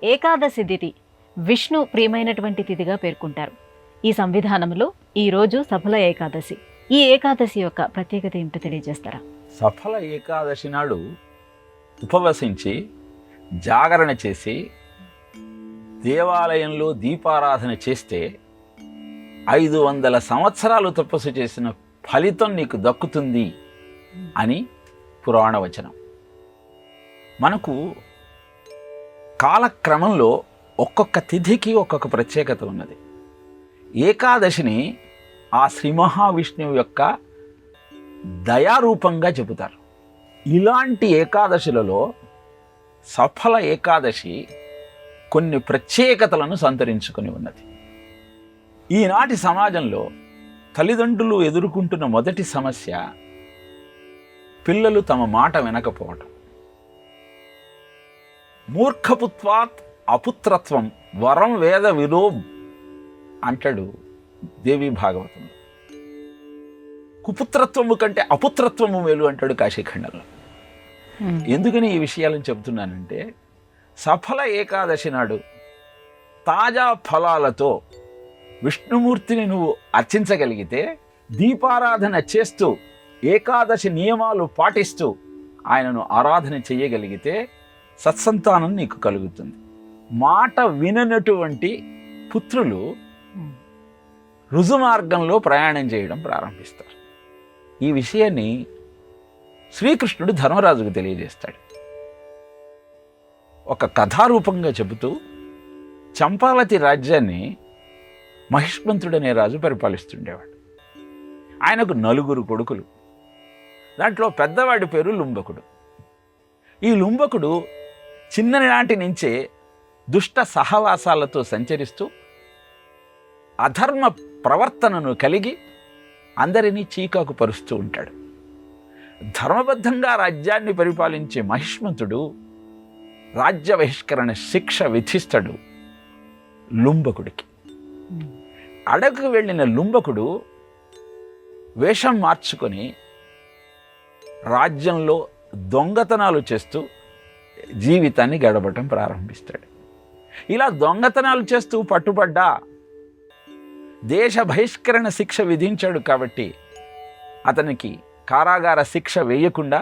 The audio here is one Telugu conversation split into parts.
ఏకాదశి తిథి విష్ణు ప్రియమైనటువంటి తిథిగా పేర్కొంటారు. ఈ సంవిధానంలో ఈరోజు సఫల ఏకాదశి. ఈ ఏకాదశి యొక్క ప్రత్యేకత ఏమిటో తెలియజేస్తారా? సఫల ఏకాదశి నాడు ఉపవసించి జాగరణ చేసి దేవాలయంలో దీపారాధన చేస్తే 500 సంవత్సరాలు తపస్సు చేసిన ఫలితం నీకు దక్కుతుంది అని పురాణ వచనం. మనకు కాలక్రమంలో ఒక్కొక్క తిథికి ఒక్కొక్క ప్రత్యేకత ఉన్నది. ఏకాదశిని ఆ శ్రీ మహావిష్ణువు యొక్క దయారూపంగా చెబుతారు. ఇలాంటి ఏకాదశులలో సఫల ఏకాదశి కొన్ని ప్రత్యేకతలను సంతరించుకొని ఉన్నది. ఈనాటి సమాజంలో తల్లిదండ్రులు ఎదుర్కొంటున్న మొదటి సమస్య పిల్లలు తమ మాట వినకపోవటం. మూర్ఖపుత్వాత్ అపుత్రత్వం వరం వేద విలో అంటాడు దేవి భాగవతంలో. కుపుత్రత్వము కంటే అపుత్రత్వము మేలు అంటాడు కాశీఖండంలో. ఎందుకని ఈ విషయాలను చెబుతున్నానంటే, సఫల ఏకాదశి నాడు తాజా ఫలాలతో విష్ణుమూర్తిని నువ్వు అర్చించగలిగితే, దీపారాధన చేస్తూ ఏకాదశి నియమాలు పాటిస్తూ ఆయనను ఆరాధన చేయగలిగితే సత్సంతానం నీకు కలుగుతుంది. మాట విననటువంటి పుత్రులు రుజుమార్గంలో ప్రయాణం చేయడం ప్రారంభిస్తారు. ఈ విషయాన్ని శ్రీకృష్ణుడు ధర్మరాజుకు తెలియజేస్తాడు. ఒక కథారూపంగా చెబుతూ, చంపావతి రాజ్యాన్ని మహిష్మంతుడనే రాజు పరిపాలిస్తుండేవాడు. ఆయనకు 4 కొడుకులు. దాంట్లో పెద్దవాడి పేరు లుంబకుడు. ఈ లుంబకుడు చిన్ననాటి నుంచే దుష్ట సహవాసాలతో సంచరిస్తూ అధర్మ ప్రవర్తనను కలిగి అందరినీ చీకాకు పరుస్తూ ఉంటాడు. ధర్మబద్ధంగా రాజ్యాన్ని పరిపాలించే మహిష్మంతుడు రాజ్య బహిష్కరణ శిక్ష విధిస్తాడు లుంబకుడికి. అడవికి వెళ్ళిన లుంబకుడు వేషం మార్చుకొని రాజ్యంలో దొంగతనాలు చేస్తూ జీవితాన్ని గడపటం ప్రారంభిస్తాడు. ఇలా దొంగతనాలు చేస్తూ పట్టుబడ్డా దేశ బహిష్కరణ శిక్ష విధించాడు కాబట్టి అతనికి కారాగార శిక్ష వేయకుండా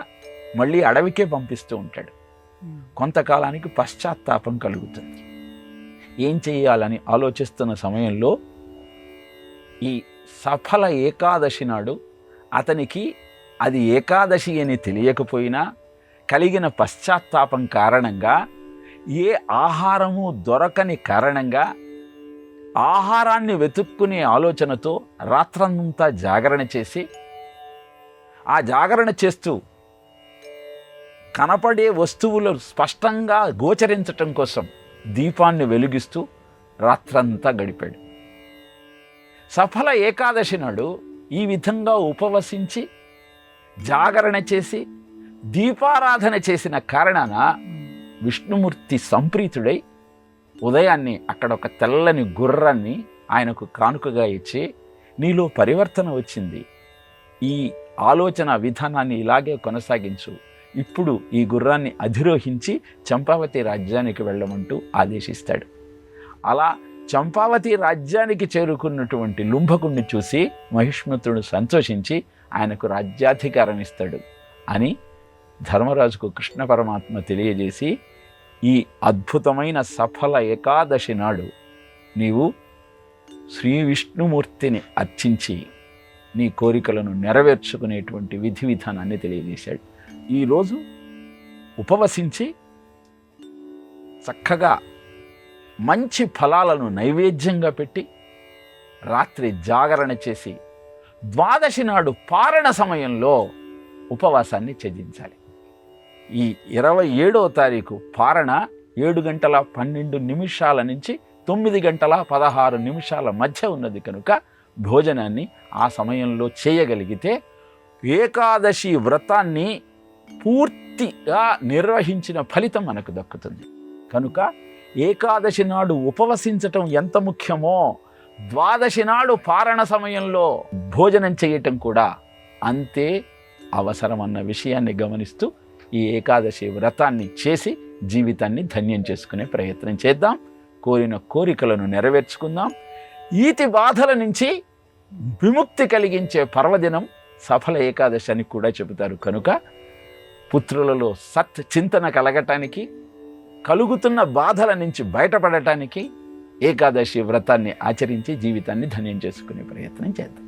మళ్ళీ అడవికే పంపిస్తూ ఉంటాడు. కొంతకాలానికి పశ్చాత్తాపం కలుగుతుంది. ఏం చేయాలని ఆలోచిస్తున్న సమయంలో ఈ సఫల ఏకాదశి నాడు అతనికి అది ఏకాదశి అని తెలియకపోయినా కలిగిన పశ్చాత్తాపం కారణంగా, ఏ ఆహారము దొరకని కారణంగా ఆహారాన్ని వెతుక్కునే ఆలోచనతో రాత్రంతా జాగరణ చేసి, ఆ జాగరణ చేస్తూ కనపడే వస్తువులు స్పష్టంగా గోచరించటం కోసం దీపాన్ని వెలిగిస్తూ రాత్రంతా గడిపాడు. సఫల ఏకాదశి నాడు ఈ విధంగా ఉపవసించి జాగరణ చేసి దీపారాధన చేసిన కారణాన విష్ణుమూర్తి సంప్రీతుడై ఉదయాన్నే అక్కడ ఒక తెల్లని గుర్రాన్ని ఆయనకు కానుకగా ఇచ్చి, నీలో పరివర్తన వచ్చింది, ఈ ఆలోచన విధానాన్ని ఇలాగే కొనసాగించు, ఇప్పుడు ఈ గుర్రాన్ని అధిరోహించి చంపావతి రాజ్యానికి వెళ్ళమంటూ ఆదేశిస్తాడు. అలా చంపావతి రాజ్యానికి చేరుకున్నటువంటి లుంబకుణ్ణి చూసి మహిష్మతుడు సంతోషించి ఆయనకు రాజ్యాధికారం ఇస్తాడు అని ధర్మరాజుకు కృష్ణ పరమాత్మ తెలియజేసి, ఈ అద్భుతమైన సఫల ఏకాదశి నాడు నీవు శ్రీ విష్ణుమూర్తిని అర్చించి నీ కోరికలను నెరవేర్చుకునేటువంటి విధి విధానాన్ని తెలియజేశాడు. ఈరోజు ఉపవసించి చక్కగా మంచి ఫలాలను నైవేద్యంగా పెట్టి రాత్రి జాగరణ చేసి ద్వాదశి నాడు పారణ సమయంలో ఉపవాసాన్ని ఛేదించాలి. ఈ 27వ తారీఖు పారణ 7:12 నుంచి 9:16 మధ్య ఉన్నది కనుక భోజనాన్ని ఆ సమయంలో చేయగలిగితే ఏకాదశి వ్రతాన్ని పూర్తిగా నిర్వహించిన ఫలితం మనకు దక్కుతుంది. కనుక ఏకాదశి నాడు ఉపవసించటం ఎంత ముఖ్యమో, ద్వాదశి నాడు పారణ సమయంలో భోజనం చేయటం కూడా అంతే అవసరమన్న విషయాన్ని గమనిస్తూ ఈ ఏకాదశి వ్రతాన్ని చేసి జీవితాన్ని ధన్యం చేసుకునే ప్రయత్నం చేద్దాం. కోరిన కోరికలను నెరవేర్చుకుందాం. ఈతి బాధల నుంచి విముక్తి కలిగించే పర్వదినం సఫల ఏకాదశి అని కూడా చెబుతారు. కనుక పుత్రులలో సత్ చింతన కలగటానికి, కలుగుతున్న బాధల నుంచి బయటపడటానికి ఏకాదశి వ్రతాన్ని ఆచరించి జీవితాన్ని ధన్యం చేసుకునే ప్రయత్నం చేద్దాం.